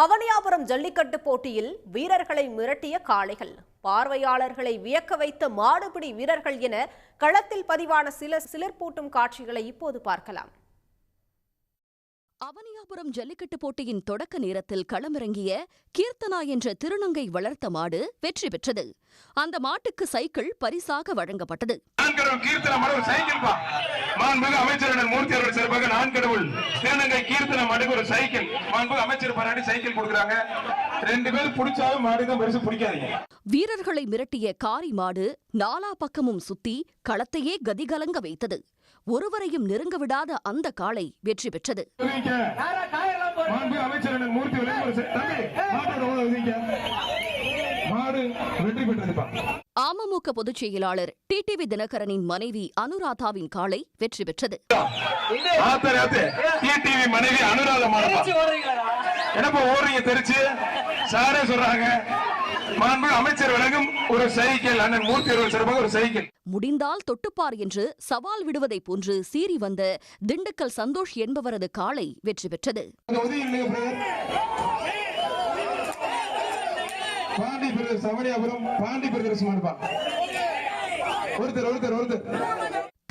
அவனியாபுரம் ஜல்லிக்கட்டு போட்டியில் வீரர்களை மிரட்டிய காளைகள், பார்வையாளர்களை வியக்க வைத்த மாடுபிடி வீரர்கள் என களத்தில் பதிவான சில சிலிர்ப்பூட்டும் காட்சிகளை இப்போது பார்க்கலாம். அவனியாபுரம் ஜல்லிக்கட்டு போட்டியின் தொடக்க நேரத்தில் களமிறங்கிய கீர்த்தனா என்ற திருநங்கை வளர்த்த மாடு வெற்றி பெற்றது. அந்த மாட்டுக்கு சைக்கிள் பரிசாக வழங்கப்பட்டது. வீரர்களை மிரட்டிய காரி மாடு நாலா பக்கமும் சுத்தி களத்தையே கதிகலங்க வைத்தது. ஒருவரையும் நெருங்க விடாத அந்த காளை வெற்றி பெற்றது. அமமுக பொதுச் செயலாளர் டிடிவி தினகரனின் மனைவி அனுராதாவின் காளை வெற்றி பெற்றது. அமைச்சர் வழங்கும் ஒரு சைக்கிள், அண்ணன் மூர்த்தி அவர்கள் சிறப்பாக ஒரு சைக்கிள். முடிந்தால் தொட்டுப்பார் என்று சவால் விடுவதை போன்று சீறி வந்த திண்டுக்கல் சந்தோஷ் என்பவரது காளை வெற்றி பெற்றது.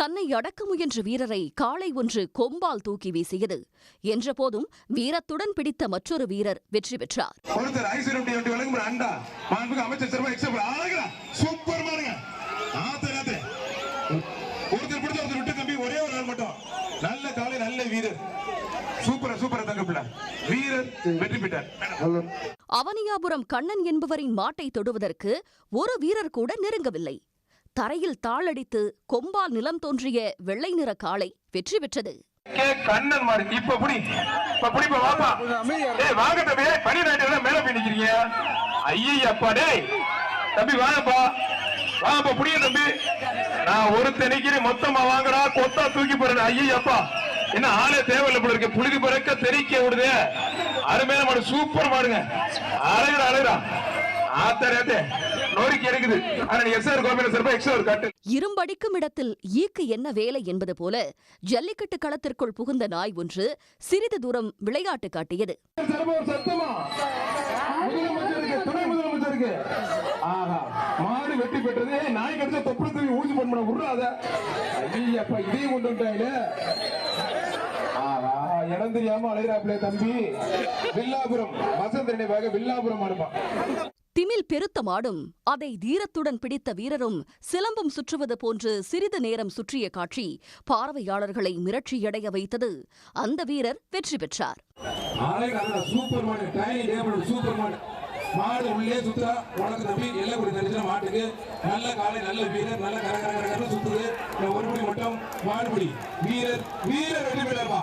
தன்னை அடக்க முயன்ற வீரரை காளை ஒன்று கொம்பால் தூக்கி வீசியது. என்ற போதும் வீரத்துடன் பிடித்த மற்றொரு வீரர் வெற்றி பெற்றார். அவனியாபுரம் கண்ணன் என்பவரின் மாட்டை தொடுவதற்கு ஒரு வீரர் கூட நெருங்கவில்லை. தரையில் தாளடித்து கொம்பால் நிலம் தோன்றிய வெள்ளை நிற காளை வெற்றி பெற்றது. மொத்தமா வாங்கடா, கொத்தா தூக்கி போற ஐயப்பா, என்ன ஆளே தேவையில்லை போல இருக்கு, புழுதி பறக்க தெரிக்க விடுது. அருமையான மாடு, சூப்பர் மாடுங்க, அழகுடா அழகுடா. இரும்படிக்கும் இடத்தில் ஈக்கு என்ன வேலை என்பது போல ஜல்லிக்கட்டு களத்திற்குள் புகுந்த நாய் ஒன்று சிறிது தூரம் விளையாட்டு காட்டியது. வெற்றி பெற்றது. நாய் கடிச்ச தொப்புளத்தை ஊசி பண்ண விடுறாத ஐயப்பா, இதையும் கொண்டு வந்துட்டாங்களே. இடம் தெரியாம அலைகிறாப்ளே தம்பி. வில்லாபுரம் வசந்த நினைவாக வில்லாபுரம் அனுப்பான். திமில் பெருத்த மாடும் அதை தீரத்துடன் பிடித்த வீரரும் சிலம்பம் சுற்றுவது போன்று சிறிது நேரம் சுற்றிய காட்சி பார்வையாளர்களை மிரட்சியடைய வைத்தது. அந்த வீரர் வெற்றி பெற்றார். மாடு உள்ளே சுத்தா உனக்கு நம்பி எல்லாம் கூட தெரிஞ்ச மாட்டுக்கு நல்ல காலை, நல்ல வீரர், நல்ல கரகரகர சுத்துது. ஒருபடி மட்டும் மாடுபடி வீரர் வீரர் வெற்றி பெறப்பா.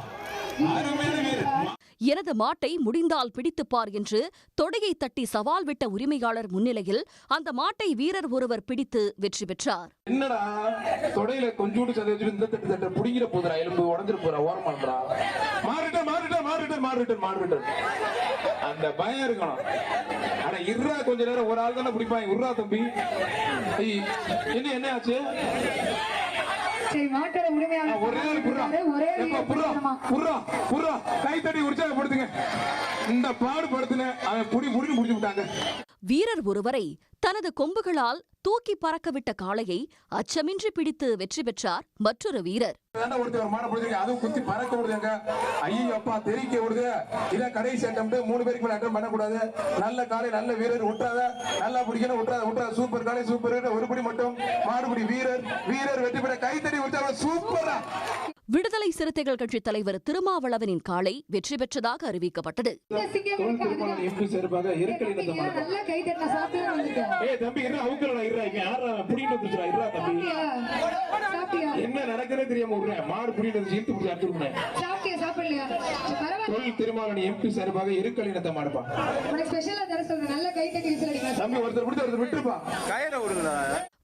எனது மாட்டை முடிந்தால் பிடித்துப்பார் என்று தொடையை தட்டி சவால் விட்ட உரிமையாளர் முன்னிலையில் அந்த மாட்டை வீரர் ஒருவர் பிடித்து வெற்றி பெற்றார். என்னடா தொடையில கொஞ்சோண்டு சதவீதம் இந்த தட்டு தட்ட புடிங்கிற போதுரா, எலும்பு உடஞ்சிட்டு போற ஓரமாடுறா. மாறிட்ட மாறிட்ட மாறிட்ட மாறிட்ட மாறிட்ட அந்த பயம் இருக்கணும். ஆனா இருறா கொஞ்ச நேரம், ஒரு ஆள் தானே பிடிப்பாங்க. இருறா தம்பி, என்ன ஆச்சு? வீரர் ஒருவரை தனது கொம்புகளால் தூக்கி பறக்கவிட்ட காளையை அச்சமின்றி பிடித்து வெற்றி பெற்றார் மற்றொரு வீரர். நல்ல காலை, நல்ல வீரர், நல்லா பிடிக்கணும், சூப்பர் காலை, சூப்பர் ஒருபடி மட்டும் மாடுபடி வீரர் வீரர் வெற்றி பெற்ற கைத்தடி சூப்பரா. விடுதலை சிறுத்தைகள் கட்சி தலைவர் திருமாவளவனின் காளை வெற்றி பெற்றதாக அறிவிக்கப்பட்டது. என்ன நடக்கிறதே தெரியாம மாடு திருமாவளவன் எம்பி சார்பாக இருக்கல் இனத்தை மாடுப்பா.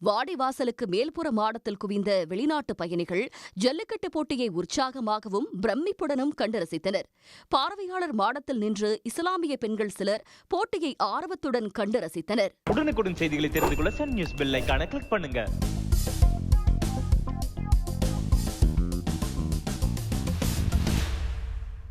வாடிவாசலுக்கு மேல்புற மாடத்தில் குவிந்த வெளிநாட்டு பயணிகள் ஜல்லிக்கட்டு போட்டியை உற்சாகமாகவும் பிரமிப்புடனும் கண்டு ரசித்தனர். பார்வையாளர் மாடத்தில் நின்று இஸ்லாமிய பெண்கள் சிலர் போட்டியை ஆர்வத்துடன் கண்டு ரசித்தனர். உடனுக்குடன் செய்திகளை தெரிந்து கொள்ள சன் நியூஸ் பெல் ஐகானை கிளிக் பண்ணுங்க.